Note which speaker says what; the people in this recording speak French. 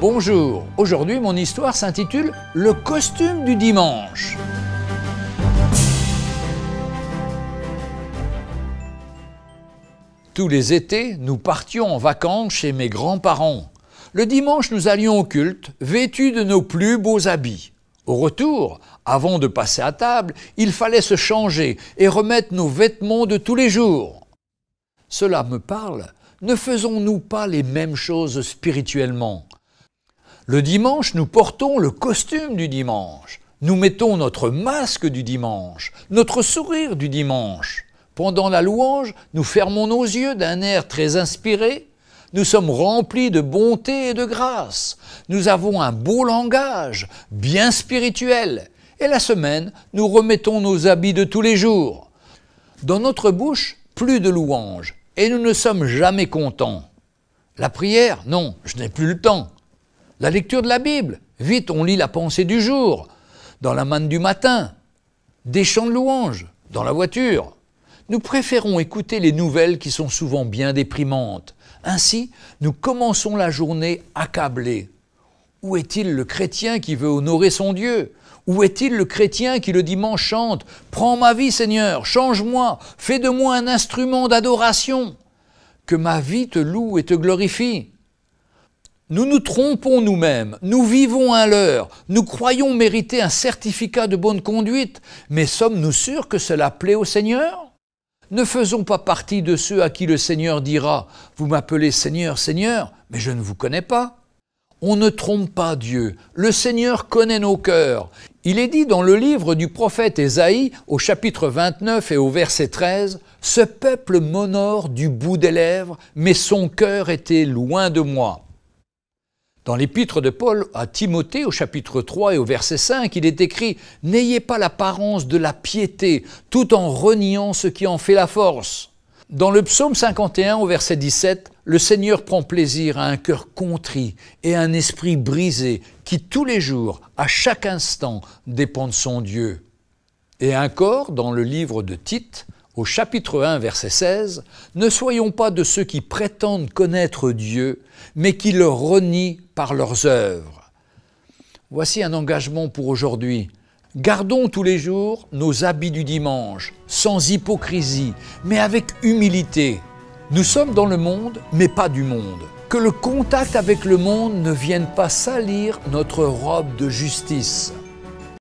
Speaker 1: Bonjour, aujourd'hui mon histoire s'intitule « Le costume du dimanche ». Tous les étés, nous partions en vacances chez mes grands-parents. Le dimanche, nous allions au culte, vêtus de nos plus beaux habits. Au retour, avant de passer à table, il fallait se changer et remettre nos vêtements de tous les jours. Cela me parle, ne faisons-nous pas les mêmes choses spirituellement? Le dimanche, nous portons le costume du dimanche. Nous mettons notre masque du dimanche, notre sourire du dimanche. Pendant la louange, nous fermons nos yeux d'un air très inspiré. Nous sommes remplis de bonté et de grâce. Nous avons un beau langage, bien spirituel. Et la semaine, nous remettons nos habits de tous les jours. Dans notre bouche, plus de louange, et nous ne sommes jamais contents. La prière, non, je n'ai plus le temps. La lecture de la Bible, vite on lit la pensée du jour, dans la manne du matin, des chants de louange, dans la voiture. Nous préférons écouter les nouvelles qui sont souvent bien déprimantes. Ainsi, nous commençons la journée accablés. Où est-il le chrétien qui veut honorer son Dieu? Où est-il le chrétien qui le dimanche chante « Prends ma vie Seigneur, change-moi, fais de moi un instrument d'adoration, que ma vie te loue et te glorifie ». Nous nous trompons nous-mêmes, nous vivons un leurre, nous croyons mériter un certificat de bonne conduite, mais sommes-nous sûrs que cela plaît au Seigneur? Ne faisons pas partie de ceux à qui le Seigneur dira « Vous m'appelez Seigneur, Seigneur, mais je ne vous connais pas ». On ne trompe pas Dieu, le Seigneur connaît nos cœurs. Il est dit dans le livre du prophète Ésaïe, au chapitre 29 et au verset 13, « Ce peuple m'honore du bout des lèvres, mais son cœur était loin de moi ». Dans l'épître de Paul à Timothée, au chapitre 3 et au verset 5, il est écrit « N'ayez pas l'apparence de la piété, tout en reniant ce qui en fait la force ». Dans le psaume 51, au verset 17, le Seigneur prend plaisir à un cœur contrit et à un esprit brisé qui tous les jours, à chaque instant, dépend de son Dieu. Et encore, dans le livre de Tite, au chapitre 1, verset 16, « Ne soyons pas de ceux qui prétendent connaître Dieu, mais qui le renient par leurs œuvres. » Voici un engagement pour aujourd'hui. Gardons tous les jours nos habits du dimanche, sans hypocrisie, mais avec humilité. Nous sommes dans le monde, mais pas du monde. Que le contact avec le monde ne vienne pas salir notre robe de justice.